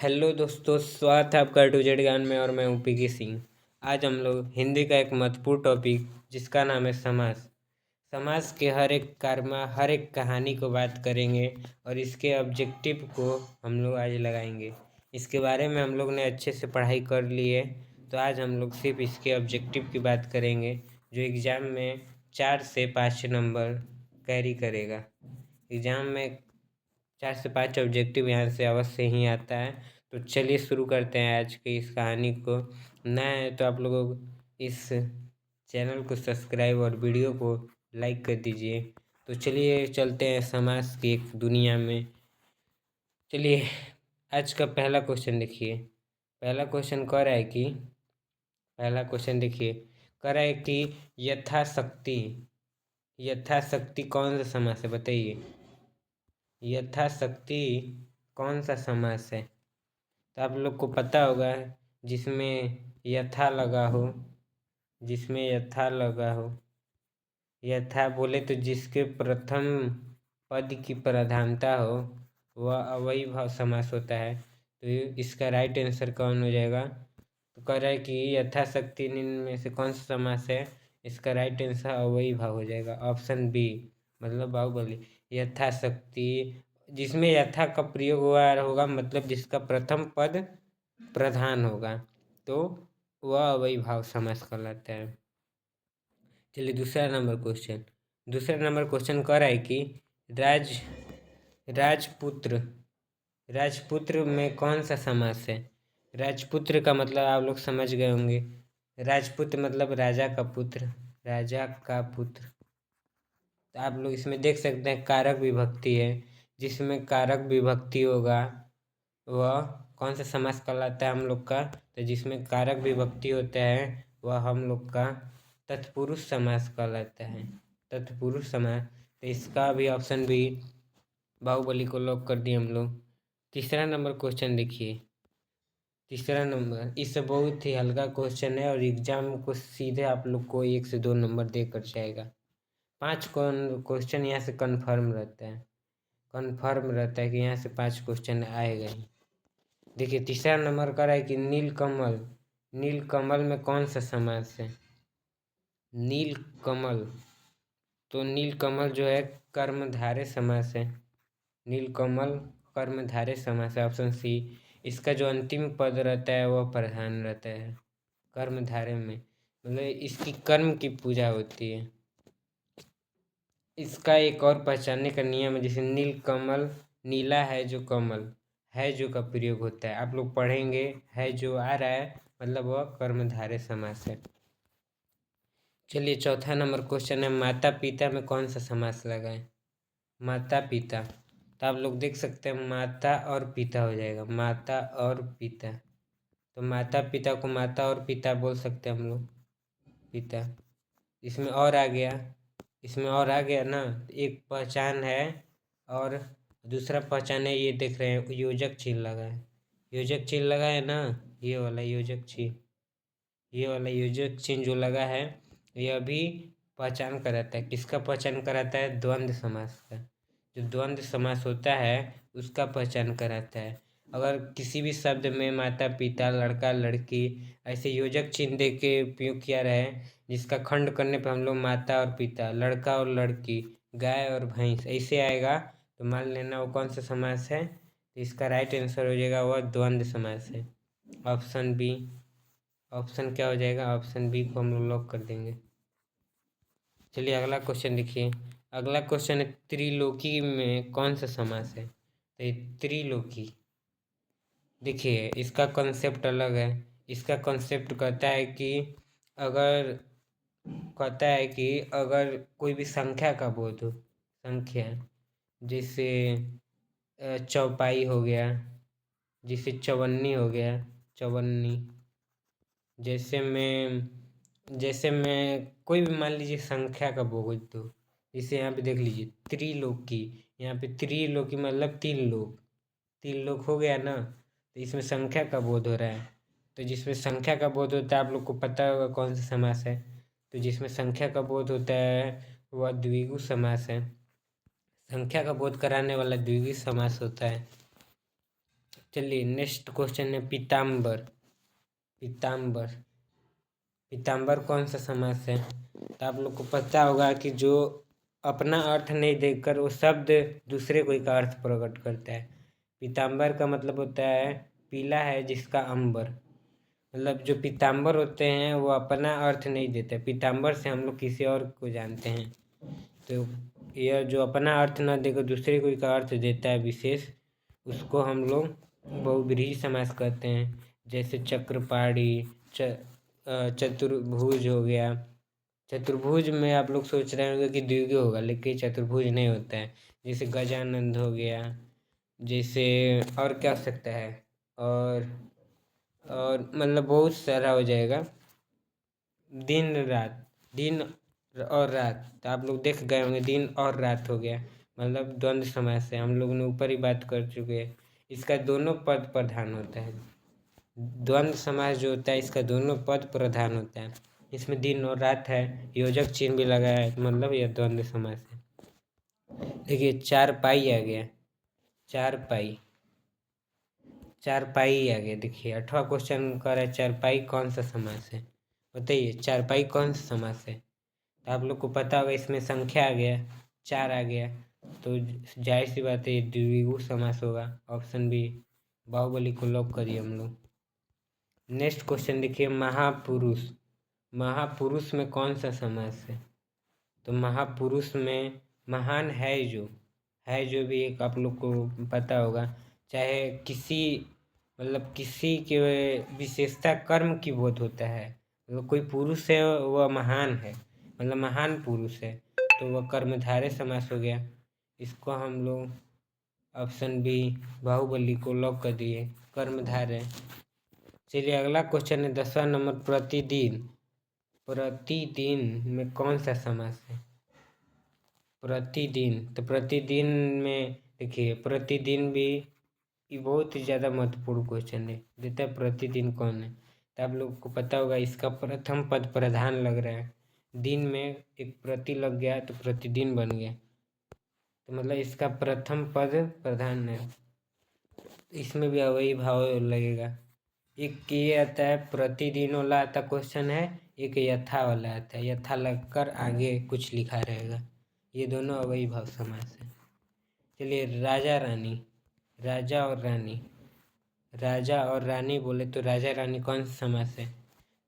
Hello दोस्तों, स्वागत है आपका टू जेड ज्ञान में और मैं हूँ पी के सिंह। आज हम लोग हिंदी का एक महत्वपूर्ण टॉपिक जिसका नाम है समास। समास के हर एक कार्य हर एक कहानी को बात करेंगे और इसके ऑब्जेक्टिव को हम लोग आज लगाएंगे। इसके बारे में हम लोग ने अच्छे से पढ़ाई कर ली है, तो आज हम लोग सिर्फ इसके ऑब्जेक्टिव की बात करेंगे जो एग्ज़ाम में 4 से 5 नंबर कैरी करेगा। एग्ज़ाम में 4 से 5 ऑब्जेक्टिव यहाँ से अवश्य ही आता है। तो चलिए शुरू करते हैं आज की इस कहानी को। नया है तो आप लोगों को इस चैनल को सब्सक्राइब और वीडियो को लाइक कर दीजिए। तो चलिए चलते हैं समाज की एक दुनिया में। चलिए आज का पहला क्वेश्चन देखिए। पहला क्वेश्चन कह रहा है कि पहला क्वेश्चन देखिए कह रहा है कि यथाशक्ति यथाशक्ति कौन सा समास है, बताइए। यथाशक्ति कौन सा समास है? तो आप लोग को पता होगा जिसमें यथा लगा हो, जिसमें यथा लगा हो। यथा बोले तो जिसके प्रथम पद की प्रधानता हो वह अव्ययीभाव समास होता है। तो इसका राइट आंसर कौन हो जाएगा? तो कह रहा है कि यथाशक्ति निम्न में से कौन सा समास है? इसका राइट आंसर अव्ययीभाव हो जाएगा, ऑप्शन बी, मतलब बाहुबली। यथाशक्ति जिसमें यथा का प्रयोग हुआ होगा, मतलब जिसका प्रथम पद प्रधान होगा, तो वह अव्ययीभाव समास कहलाता है। चलिए दूसरा नंबर क्वेश्चन कह रहा है कि राजपुत्र राजपुत्र में कौन सा समास है? राजपुत्र का मतलब आप लोग समझ गए होंगे। राजपुत्र मतलब राजा का पुत्र, राजा का पुत्र। तो आप लोग इसमें देख सकते हैं कारक विभक्ति है। जिसमें कारक विभक्ति होगा वह कौन सा समास कहलाता है हम लोग का? तो जिसमें कारक विभक्ति होता है वह हम लोग का तत्पुरुष समास कहलाता है, तत्पुरुष समास। तो इसका भी ऑप्शन भी बाहुबली को लॉक कर दिए हम लोग। तीसरा नंबर क्वेश्चन देखिए। तीसरा नंबर इस बहुत ही हल्का क्वेश्चन है और एग्जाम को सीधे आप लोग को 1 से 2 नंबर देकर जाएगा। 5 क्वेश्चन यहाँ से कन्फर्म रहता है कि यहाँ से 5 क्वेश्चन आएगा ही। देखिए तीसरा नंबर का है कि नीलकमल में कौन सा समास है? नीलकमल, तो नीलकमल जो है कर्मधारय समास है। नीलकमल कर्मधारय समास है, ऑप्शन सी। इसका जो अंतिम पद रहता है वह प्रधान रहता है कर्मधारय में, मतलब इसकी कर्म की पूजा होती है। इसका एक और पहचानने का नियम है, जैसे नीलकमल, नीला है जो कमल, है जो का प्रयोग होता है। आप लोग पढ़ेंगे है जो आ रहा है मतलब वह कर्मधारय समास है। चलिए चौथा नंबर क्वेश्चन है माता पिता में कौन सा समास लगाएं? माता पिता, तो आप लोग देख सकते हैं माता और पिता हो जाएगा, माता और पिता। तो माता पिता को माता और पिता बोल सकते हैं हम लोग, पिता। इसमें और आ गया ना, एक पहचान है और दूसरा पहचान है, ये देख रहे हैं योजक चिन्ह लगा है। योजक चिन्ह लगा है ना, ये वाला योजक चिन्ह जो लगा है यह भी पहचान कराता है। किसका पहचान कराता है? द्वंद्व समास का। जो द्वंद्व समास होता है उसका पहचान कराता है। अगर किसी भी शब्द में माता पिता, लड़का लड़की ऐसे योजक चिन्ह दे के उपयोग किया रहे, जिसका खंड करने पर हम लोग माता और पिता, लड़का और लड़की, गाय और भैंस ऐसे आएगा, तो मान लेना वो कौन सा समास है? तो इसका राइट आंसर हो जाएगा वह द्वंद्व समास है, ऑप्शन बी। ऑप्शन क्या हो जाएगा? ऑप्शन बी को हम लोग लॉक कर देंगे। चलिए अगला क्वेश्चन देखिए। अगला क्वेश्चन है त्रिलोकी में कौन सा समास है? तो ये त्रिलोकी, देखिए इसका कॉन्सेप्ट अलग है। इसका कॉन्सेप्ट कहता है कि अगर कोई भी संख्या का बोध हो, संख्या जैसे चौपाई हो गया, जैसे चवन्नी हो गया, चवन्नी, जैसे मैं कोई भी मान लीजिए संख्या का बोध दो। जैसे यहाँ पे देख लीजिए त्रिलोकी, यहाँ पे त्रिलोकी मतलब 3 लोग हो गया ना, तो इसमें संख्या का बोध हो रहा है। तो जिसमें संख्या का बोध होता है आप लोग को पता होगा कौन सा समास है। तो जिसमें संख्या का बोध होता है वह द्विगु समास है। संख्या का बोध कराने वाला द्विगु समास होता है। चलिए नेक्स्ट क्वेश्चन है पीताम्बर। पीताम्बर पीताम्बर कौन सा समास है? तो आप लोग को पता होगा कि जो अपना अर्थ नहीं देखकर वो शब्द दूसरे कोई का अर्थ प्रकट करता है। पीताम्बर का मतलब होता है पीला है जिसका अंबर। मतलब जो पीताम्बर होते हैं वो अपना अर्थ नहीं देते। पीताम्बर से हम लोग किसी और को जानते हैं। तो यह जो अपना अर्थ न देकर दूसरे कोई का अर्थ देता है विशेष, उसको हम लोग बहुव्रीहि समास कहते हैं। जैसे चक्रपाणी, चतुर्भुज हो गया। चतुर्भुज में आप लोग सोच रहे होंगे कि द्विगु होगा, लेकिन चतुर्भुज नहीं होता है। जैसे गजानंद हो गया, जैसे और क्या हो सकता है, और मतलब बहुत सारा हो जाएगा। दिन रात, दिन और रात, तो आप लोग देख गए होंगे दिन और रात हो गया, मतलब द्वंद्व समास है। हम लोग ने ऊपर ही बात कर चुके हैं। इसका दोनों पद प्रधान होता है। द्वंद्व समास जो होता है इसका दोनों पद प्रधान होता है। इसमें दिन और रात है, योजक चिन्ह भी लगा है, मतलब यह द्वंद्व समास है। देखिए चारपाई आ गया, चारपाई, चारपाई आ गया। देखिए 8वां क्वेश्चन कर रहा है चारपाई कौन सा समास है? बताइए चारपाई कौन सा समास है? तो आप लोग को पता होगा इसमें संख्या आ गया, 4 आ गया, तो जाहिर सी बात है ये द्विगु समास होगा। ऑप्शन बी बाहुबली को लॉक करिए हम लोग। नेक्स्ट क्वेश्चन देखिए महापुरुष। महापुरुष में कौन सा समास है? तो महापुरुष में महान है जो भी एक आप लोग को पता होगा, चाहे किसी मतलब किसी के विशेषता कर्म की बोध होता है। मतलब कोई पुरुष है वह महान है, मतलब महान पुरुष है, तो वह कर्मधारय समास हो गया। इसको हम लोग ऑप्शन बी बाहुबली को लॉक कर दिए, कर्मधारय। चलिए अगला क्वेश्चन है 10वां नंबर प्रतिदिन। प्रतिदिन में कौन सा समास है? प्रतिदिन, तो प्रतिदिन में देखिए प्रतिदिन भी ये बहुत ही ज़्यादा महत्वपूर्ण क्वेश्चन है। देता है प्रतिदिन कौन है, तो आप लोग को पता होगा इसका प्रथम पद प्रधान लग रहा है। दिन में एक प्रति लग गया तो प्रतिदिन बन गया, तो मतलब इसका प्रथम पद प्रधान है। इसमें भी वही भाव लगेगा। एक ये आता है प्रतिदिन वाला आता क्वेश्चन है, एक यथा वाला आता है। यथा लगकर आगे कुछ लिखा रहेगा। ये दोनों अवयवी भाव समास है। चलिए राजा रानी, राजा और रानी। राजा और रानी बोले तो राजा रानी कौन सा समास है?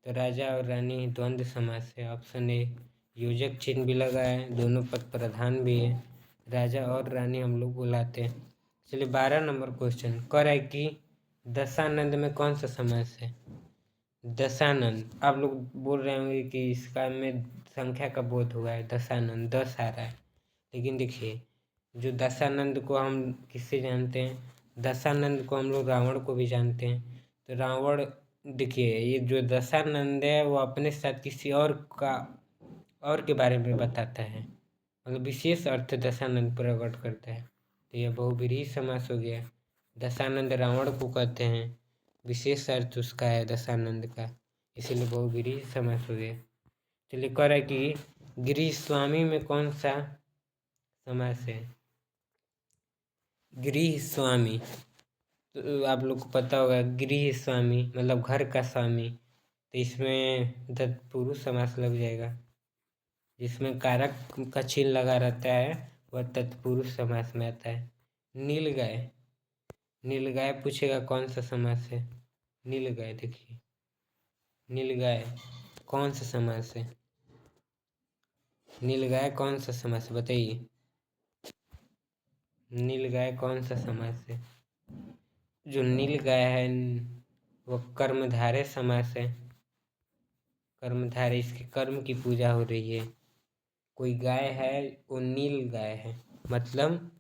तो राजा और रानी द्वंद्व समास है। ऑप्शन ए योजक चिन्ह भी लगा है, दोनों पद प्रधान भी है। राजा और रानी हम लोग बुलाते हैं। चलिए 12 नंबर क्वेश्चन कर है कि दशानंद में कौन सा समास है? दशानंद, आप लोग बोल रहे होंगे कि इसका में संख्या का बोध हुआ है, दशानंद 10 आ रहा है। लेकिन देखिए जो दशानंद को हम किससे जानते हैं? दशानंद को हम लोग रावण को भी जानते हैं। तो रावण, देखिए ये जो दशानंद है वो अपने साथ किसी और के बारे में बताता है, मतलब विशेष अर्थ दशानंद प्रकट करता है। तो यह बहुव्रीहि समास हो गया। दशानंद रावण को कहते हैं, विशेष अर्थ उसका है दशानंद का, इसीलिए बहुव्रीहि समास हो गया। चलिए कह रहा है कि गृहस्वामी में कौन सा समास है? गृहस्वामी, तो आप लोग को पता होगा गृहस्वामी मतलब घर का स्वामी, तो इसमें तत्पुरुष समास लग जाएगा। जिसमें कारक का चिन्ह लगा रहता है वह तत्पुरुष समास में आता है। नीलगाय, नीलगाय पूछेगा कौन सा समास है? नीलगाय, देखिए नीलगाय कौन सा समास है? नीलगाय कौन सा समास है बताइए? नीलगाय कौन सा समास है? जो नीलगाय है वह कर्मधारय समास है। कर्मधारय, इसके कर्म की पूजा हो रही है। कोई गाय है वो नील गाय है, मतलब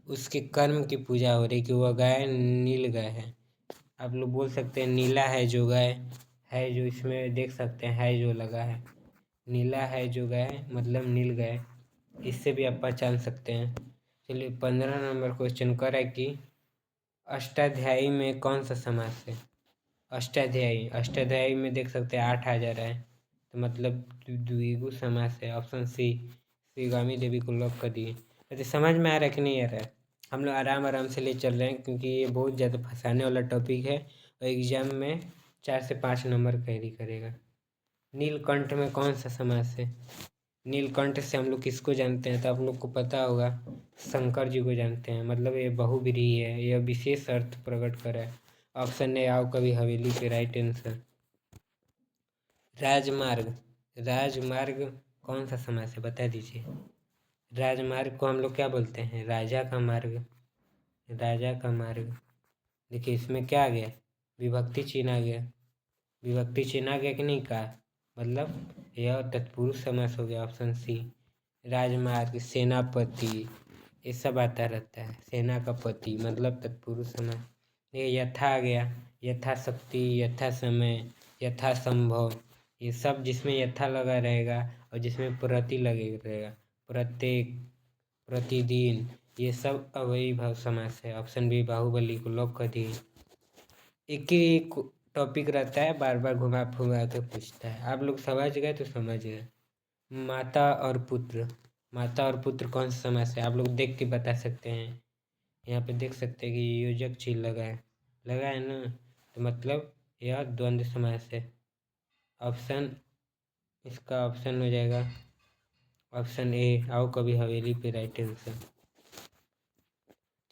उसके कर्म की पूजा हो रही कि वह गाय नील गाय है। आप लोग बोल सकते हैं नीला है जो गाय है, जो इसमें देख सकते हैं है जो लगा है, नीला है जो गाय मतलब नील गाय, इससे भी आप पहचान सकते हैं। चलिए 15 नंबर क्वेश्चन कर है कि अष्टाध्यायी में कौन सा समास है? अष्टाध्यायी, अष्टाध्यायी में देख सकते हैं 8 आ जा रहा है, तो मतलब द्विगु समास है। ऑप्शन सी श्रीगामी देवी को लॉक कर दिए। वैसे समझ में आ रहा है कि नहीं आ रहा है? हम लोग आराम आराम से ले चल रहे हैं क्योंकि ये बहुत ज़्यादा फंसाने वाला टॉपिक है और एग्जाम में 4 से 5 नंबर कैरी करेगा। नीलकंठ में कौन सा समास है? नीलकंठ से हम लोग किसको जानते हैं? तो आप लोग को पता होगा, शंकर जी को जानते हैं। मतलब ये बहुब्रीहि है, यह विशेष अर्थ प्रकट कर है। ऑप्शन ए आओ कभी हवेली पे राइट आंसर। राजमार्ग, राजमार्ग कौन सा समास है बता दीजिए। राजमार्ग को हम लोग क्या बोलते हैं? राजा का मार्ग, राजा का मार्ग। देखिए इसमें क्या आ गया? विभक्ति चिन्ह आ गया। विभक्ति चिन्ह आ गया कि नहीं का? मतलब यह तत्पुरुष समास हो गया, ऑप्शन सी। राजमार्ग, सेनापति, ये सब आता रहता है। सेना का पति मतलब तत्पुरुष समास। ये यथा आ गया, यथाशक्ति, यथा समय, यथा संभव, ये सब जिसमें यथा लगा रहेगा और जिसमें प्रति लगे रहेगा, प्रत्येक, प्रतिदिन, ये सब अव्ययीभाव समास है। ऑप्शन बी बाहुबली को लॉक कर दिए। एक ही टॉपिक रहता है, बार बार घुमा फुमा के पूछता है। आप लोग समझ गए तो समझ गए। माता और पुत्र, माता और पुत्र कौन सा समास है? आप लोग देख के बता सकते हैं। यहाँ पे देख सकते हैं कि योजक चिन्ह लगा है ना, तो मतलब यह द्वंद्व समास है। ऑप्शन, इसका ऑप्शन हो जाएगा ऑप्शन ए आओ कभी हवेली पे राइट आंसर।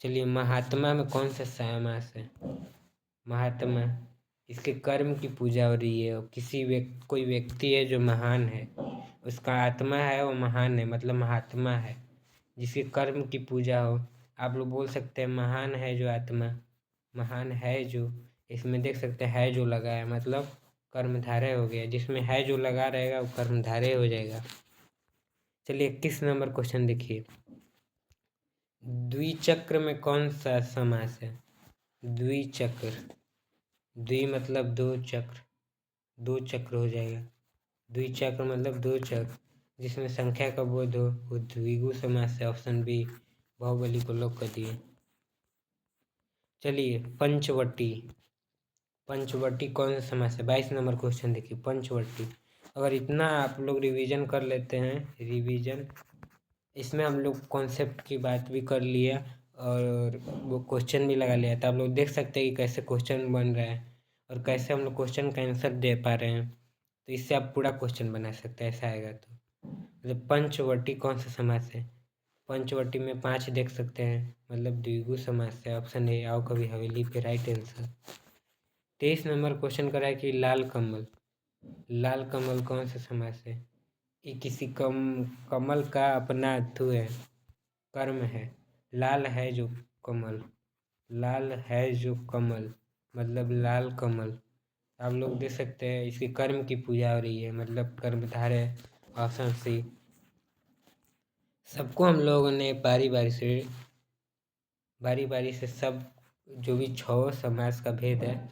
चलिए, महात्मा में कौन सा समास है? महात्मा, इसके कर्म की पूजा हो रही है और कोई व्यक्ति है जो महान है, उसका आत्मा है वो महान है, मतलब महात्मा है जिसके कर्म की पूजा हो। आप लोग बोल सकते हैं महान है जो आत्मा, महान है जो, इसमें देख सकते हैं जो लगा है मतलब कर्मधारय हो गया। जिसमें है जो लगा रहेगा वो कर्मधारय हो जाएगा। चलिए 21 नंबर क्वेश्चन देखिए। द्विचक्र में कौन सा समास है? द्विचक्र, द्वि मतलब दो, चक्र, दो चक्र हो जाएगा। द्विचक्र मतलब दो चक्र, जिसमें संख्या का बोध हो वो द्विगु समास है। ऑप्शन बी बाहुबली को लॉक कर दिए। चलिए पंचवटी, पंचवटी कौन सा समास है? 22 नंबर क्वेश्चन देखिए। पंचवटी, अगर इतना आप लोग रिवीजन कर लेते हैं, रिवीजन, इसमें हम लोग कॉन्सेप्ट की बात भी कर लिया और वो क्वेश्चन भी लगा लिया, तो आप लोग देख सकते हैं कि कैसे क्वेश्चन बन रहा है और कैसे हम लोग क्वेश्चन का आंसर दे पा रहे हैं। तो इससे आप पूरा क्वेश्चन बना सकते हैं, ऐसा आएगा तो। मतलब पंचवटी कौन सा समास है? पंचवटी में 5 देख सकते हैं, मतलब द्विगु समास है। ऑप्शन ए आओ कभी हवेली पे राइट आंसर। 23 नंबर क्वेश्चन करा है कि लाल कमल, लाल कमल कौन सा समास है? ये किसी कमल का अपना अथु है, कर्म है। लाल है जो कमल, लाल है जो कमल, मतलब लाल कमल। आप लोग देख सकते हैं इसके कर्म की पूजा हो रही है, मतलब कर्मधारय। Option C. सबको हम लोगों ने बारी बारी से सब जो भी 6 समास का भेद है,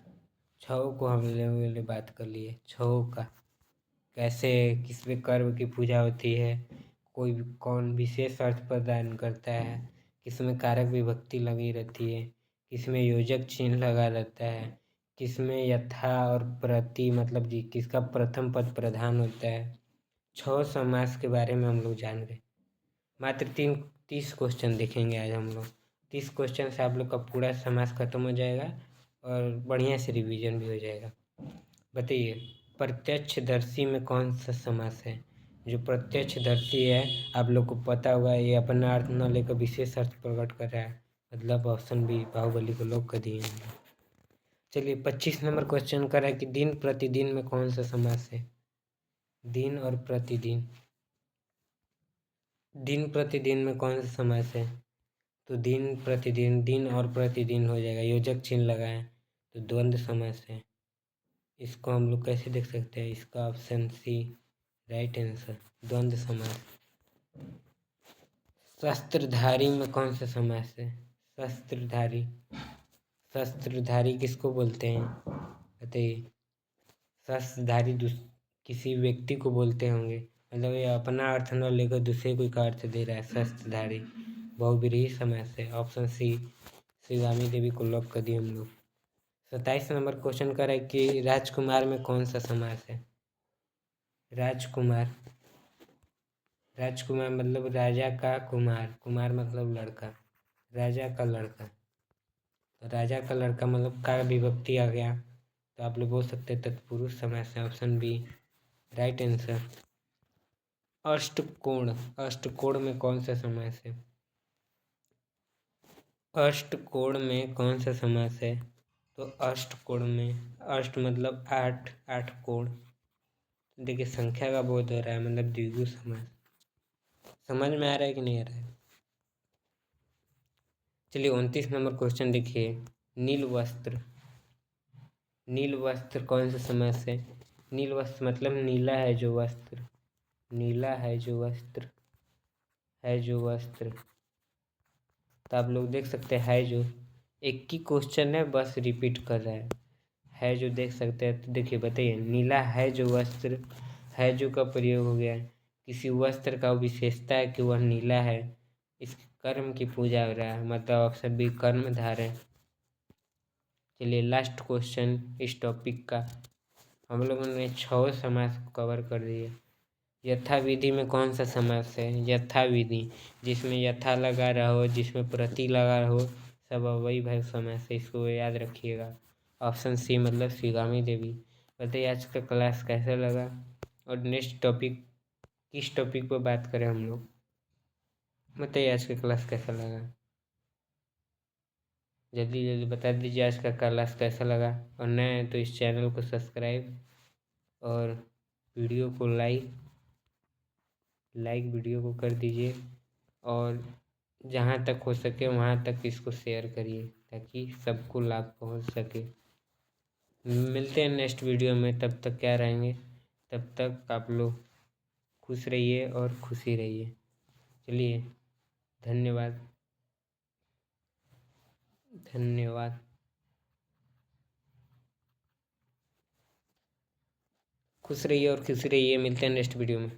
6 को हम लोगों ने बात कर ली है। 6 का कैसे किसमें कर्म की पूजा होती है, कोई कौन विशेष अर्थ प्रदान करता है, किसमें कारक विभक्ति लगी रहती है, किसमें योजक चिन्ह लगा रहता है, किसमें यथा और प्रति मतलब जी किसका प्रथम पद प्रधान होता है। 6 समास के बारे में हम लोग जान गए। मात्र 30 क्वेश्चन देखेंगे आज हम लोग। 30 क्वेश्चन से आप लोग का पूरा समास खत्म हो जाएगा और बढ़िया से रिवीजन भी हो जाएगा। बताइए प्रत्यक्षदर्शी में कौन सा समास है? जो प्रत्यक्षदर्शी है, आप लोग को पता होगा, ये अपना अर्थ न लेकर विशेष अर्थ प्रकट कर रहा है, मतलब ऑप्शन बी बाहुबली को लॉक कर दिए हैं। चलिए 25 नंबर क्वेश्चन कर रहा है कि दिन प्रतिदिन में कौन सा समास है? दिन और प्रतिदिन, दिन प्रतिदिन में कौन सा समास है? तो दिन प्रतिदिन, दिन और प्रतिदिन हो जाएगा, योजक चिन्ह लगा है तो द्वंद्व समास है। इसको हम लोग कैसे देख सकते हैं? इसका ऑप्शन सी राइट आंसर, द्वंद्व समास। शस्त्रधारी में कौन सा समास है? शस्त्रधारी, शस्त्रधारी किसको बोलते हैं बताइए। शस्त्रधारी किसी व्यक्ति को बोलते होंगे, मतलब ये अपना अर्थ न लेकर दूसरे कोई का अर्थ दे रहा है। शस्त्रधारी बहुब्रीहि समास है। ऑप्शन सी शिवानी देवी को लॉक कर दिए हम लोग। 27 नंबर क्वेश्चन कर रहा है कि राजकुमार में कौन सा समास है? राजकुमार, राजकुमार मतलब राजा का कुमार, कुमार मतलब लड़का, राजा का लड़का। तो राजा का लड़का मतलब का विभक्ति आ गया, तो आप लोग बोल सकते हैं तत्पुरुष समास है। Option B right answer. अष्टकोण, अष्टकोण में कौन सा समास है? अष्टकोण में कौन सा समास है? तो अष्टकोण में, अष्ट मतलब आठ, आठ कोण। देखिए संख्या का बोध हो रहा है, मतलब द्विगु समास। समझ में आ रहा है कि नहीं आ रहा है? चलिए 29 नंबर क्वेश्चन देखिए। नील वस्त्र, नील वस्त्र कौन सा समास है? नील वस्त्र मतलब नीला है जो वस्त्र, नीला है जो वस्त्र, है जो वस्त्र। तो आप लोग देख सकते हैं जो एक ही क्वेश्चन है, बस रिपीट कर रहा है जो देख सकते हैं। तो देखिए बताइए, नीला है जो वस्त्र, है जो का प्रयोग हो गया है, किसी वस्त्र का विशेषता है कि वह नीला है, इस कर्म की पूजा हो रहा है, मतलब ऑप्शन बी कर्मधार है। चलिए लास्ट क्वेश्चन इस टॉपिक का, हम लोगों ने 6 समास को कवर कर दिए। यथाविधि में कौन सा समास है? यथाविधि, जिसमें यथा लगा रहा हो, जिसमें प्रति लगा हो, सब अव्ययी भाव समास है, इसको याद रखिएगा। ऑप्शन सी मतलब शिगामी देवी। बताइए आज का क्लास कैसा लगा, और नेक्स्ट टॉपिक किस टॉपिक पर बात करें हम लोग? बताइए आज का क्लास कैसा लगा, जल्दी जल्दी बता दीजिए आज का क्लास कैसा लगा। और नए हैं तो इस चैनल को सब्सक्राइब और वीडियो को लाइक वीडियो को कर दीजिए, और जहाँ तक हो सके वहाँ तक इसको शेयर करिए ताकि सबको लाभ पहुँच सके। मिलते हैं नेक्स्ट वीडियो में, तब तक क्या रहेंगे, तब तक आप लोग खुश रहिए और खुशी रहिए। चलिए धन्यवाद, धन्यवाद। खुश रहिए और खुशी रहिए, मिलते हैं नेक्स्ट वीडियो में।